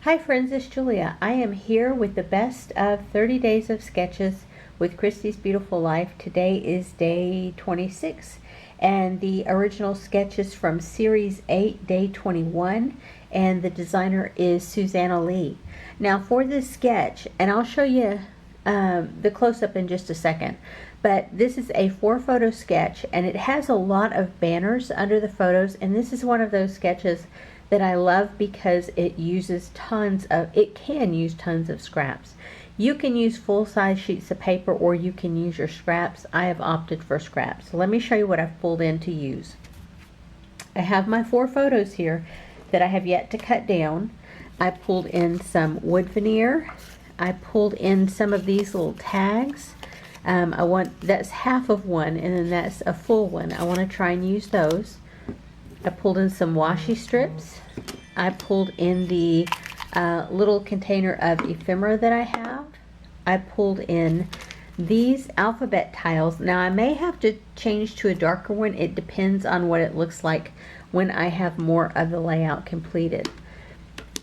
Hi friends, it's Julia. I am here with the best of 30 days of sketches with Christy's Beautiful Life. Today is day 26 and the original sketch is from series 8, day 21, and the designer is Susanna Lee. Now for this sketch, and I'll show you the close-up in just a second, but this is a 4-photo sketch and it has a lot of banners under the photos, and this is one of those sketches that I love because it uses it can use tons of scraps. You can use full-size sheets of paper or you can use your scraps. I have opted for scraps. So let me show you what I've pulled in to use. I have my 4 photos here that I have yet to cut down. I pulled in some wood veneer. I pulled in some of these little tags. That's half of one and then that's a full one. I want to try and use those. I pulled in some washi strips. I pulled in the little container of ephemera that I have. I pulled in these alphabet tiles. Now I may have to change to a darker one. It depends on what it looks like when I have more of the layout completed.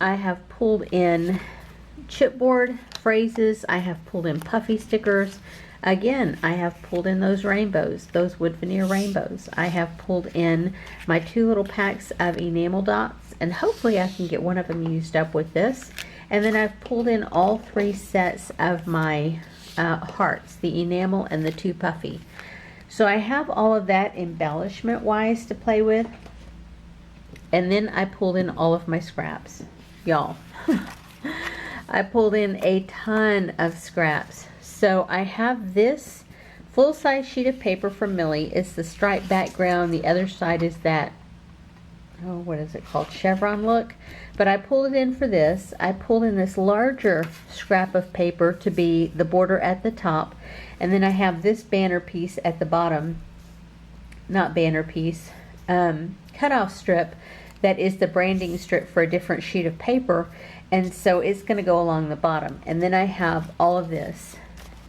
I have pulled in chipboard phrases. I have pulled in puffy stickers. Again, I have pulled in those rainbows, those wood veneer rainbows. I have pulled in my 2 little packs of enamel dots, and hopefully I can get one of them used up with this. And then I've pulled in all 3 sets of my hearts, the enamel and the 2 puffy. So I have all of that embellishment wise to play with. And then I pulled in all of my scraps. Y'all, I pulled in a ton of scraps. So I have this full-size sheet of paper from Millie. It's the striped background. The other side is that, what is it called? Chevron look. But I pulled it in for this. I pulled in this larger scrap of paper to be the border at the top. And then I have this banner piece at the bottom. Not banner piece. Cutoff strip that is the branding strip for a different sheet of paper. And so it's going to go along the bottom. And then I have all of this.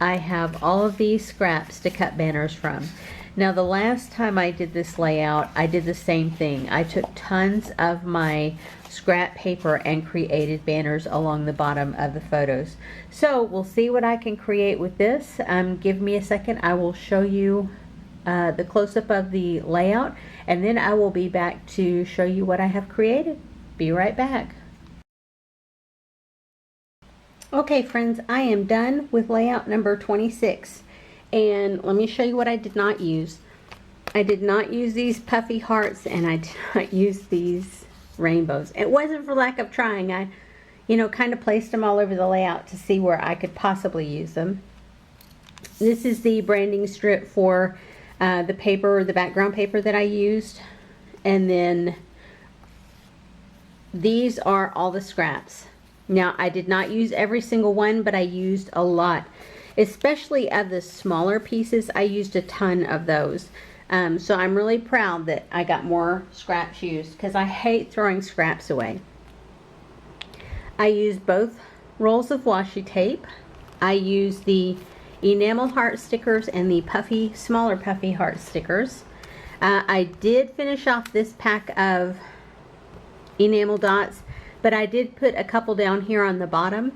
I have all of these scraps to cut banners from. Now the last time I did this layout, I did the same thing. I took tons of my scrap paper and created banners along the bottom of the photos. So we'll see what I can create with this. Give me a second. I will show you the close-up of the layout, and then I will be back to show you what I have created. Be right back. Okay friends, I am done with layout number 26, and let me show you what I did not use. I did not use these puffy hearts, and I did not use these rainbows. It wasn't for lack of trying. I kind of placed them all over the layout to see where I could possibly use them. This is the branding strip for the paper, the background paper that I used, and then these are all the scraps. Now, I did not use every single one, but I used a lot. Especially of the smaller pieces, I used a ton of those. So I'm really proud that I got more scraps used because I hate throwing scraps away. I used both rolls of washi tape. I used the enamel heart stickers and the smaller puffy heart stickers. I did finish off this pack of enamel dots, but I did put a couple down here on the bottom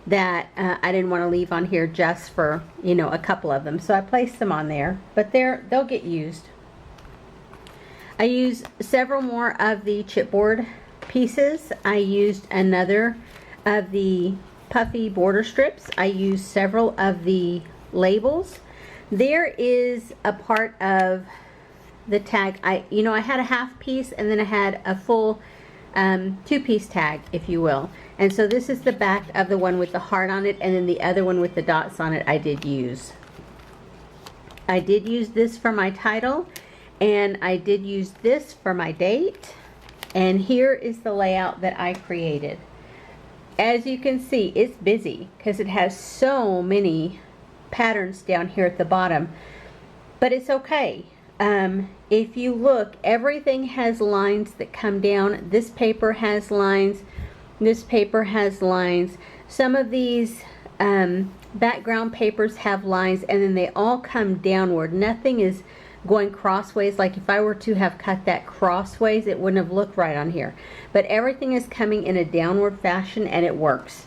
that I didn't want to leave on here just for, a couple of them. So I placed them on there, but they'll get used. I used several more of the chipboard pieces. I used another of the puffy border strips. I used several of the labels. There is a part of the tag. I had a half piece and then I had a full 2-piece tag, if you will. And so this is the back of the one with the heart on it, and then the other one with the dots on it I did use. I did use this for my title, and I did use this for my date. And here is the layout that I created. As you can see, it's busy because it has so many patterns down here at the bottom, but it's okay. If you look, everything has lines that come down. This paper has lines. This paper has lines. Some of these background papers have lines, and then they all come downward. Nothing is going crossways. Like if I were to have cut that crossways, it wouldn't have looked right on here. But everything is coming in a downward fashion and it works.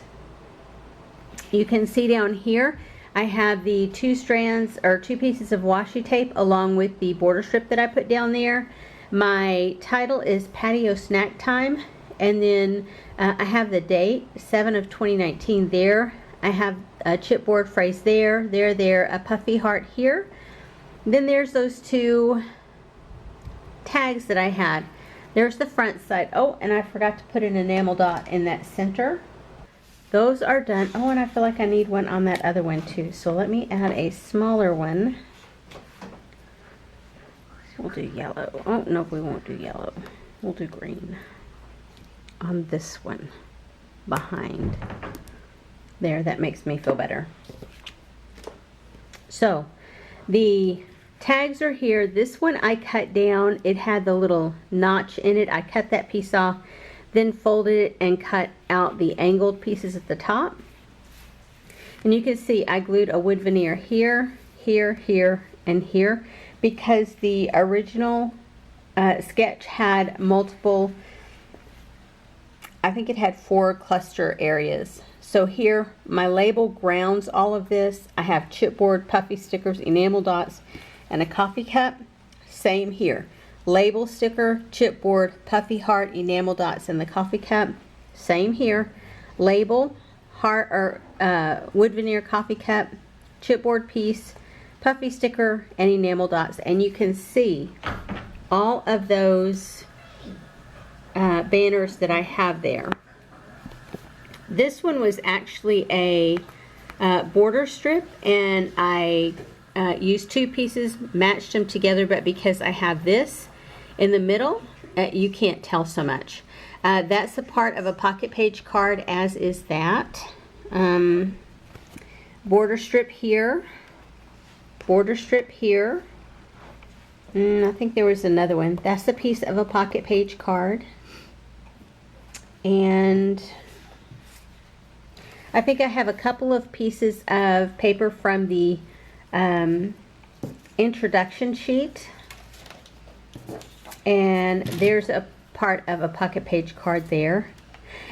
You can see down here, I have the 2 strands or 2 pieces of washi tape along with the border strip that I put down there. My title is Patio Snack Time, and then I have the date 7 of 2019 there. I have a chipboard phrase there, a puffy heart here. Then there's those 2 tags that I had. There's the front side. Oh, and I forgot to put an enamel dot in that center. Those are done. Oh, and I feel like I need one on that other one too. So let me add a smaller one. We'll do yellow. Oh, no, we won't do yellow. We'll do green on this one behind. There, that makes me feel better. So the tags are here. This one I cut down. It had the little notch in it. I cut that piece off, then folded it and cut out the angled pieces at the top. And you can see I glued a wood veneer here, here, here, and here, because the original sketch had multiple, I think it had 4 cluster areas. So here my label grounds all of this. I have chipboard, puffy stickers, enamel dots, and a coffee cup. Same here. Label sticker, chipboard, puffy heart, enamel dots, and the coffee cup. Same here. Label, heart or wood veneer coffee cup, chipboard piece, puffy sticker, and enamel dots. And you can see all of those banners that I have there. This one was actually a border strip, and I used 2 pieces, matched them together, but because I have this in the middle, you can't tell so much. That's a part of a pocket page card, as is that. Border strip here, border strip here. I think there was another one. That's a piece of a pocket page card. And I think I have a couple of pieces of paper from the introduction sheet. And there's a part of a pocket page card there.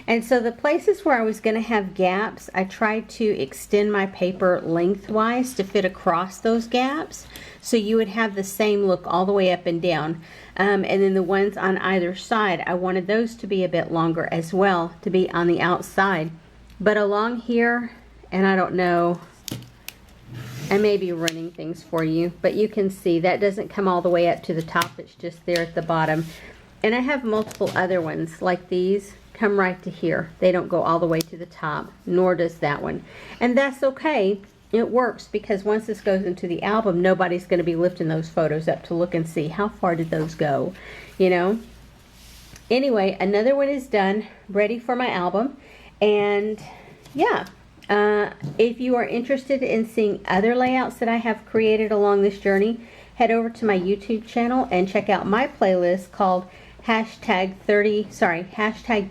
And so the places where I was going to have gaps, I tried to extend my paper lengthwise to fit across those gaps, so you would have the same look all the way up and down. And then the ones on either side, I wanted those to be a bit longer as well, to be on the outside. But along here, and I don't know, I may be running things for you, but you can see that doesn't come all the way up to the top. It's just there at the bottom. And I have multiple other ones like these come right to here. They don't go all the way to the top, nor does that one. And that's okay. It works, because once this goes into the album, nobody's going to be lifting those photos up to look and see how far did those go, you know. Anyway, another one is done, ready for my album. And yeah, if you are interested in seeing other layouts that I have created along this journey, head over to my YouTube channel and check out my playlist called hashtag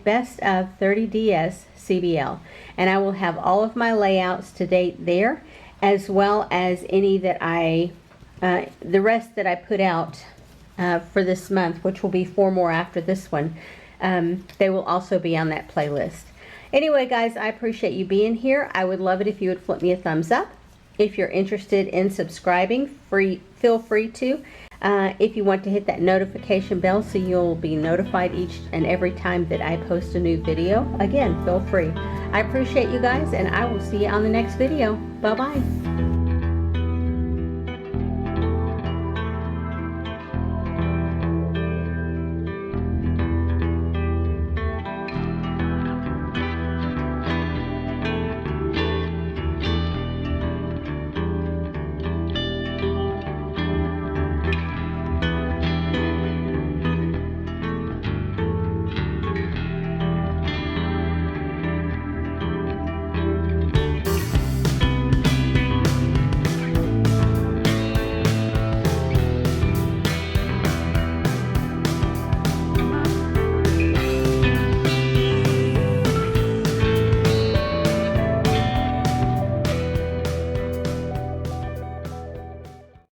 best of 30DS CBL. And I will have all of my layouts to date there, as well as any that the rest that I put out for this month, which will be 4 more after this one. They will also be on that playlist. Anyway, guys, I appreciate you being here. I would love it if you would flip me a thumbs up. If you're interested in subscribing, feel free to. If you want to hit that notification bell so you'll be notified each and every time that I post a new video, again, feel free. I appreciate you guys, and I will see you on the next video. Bye-bye.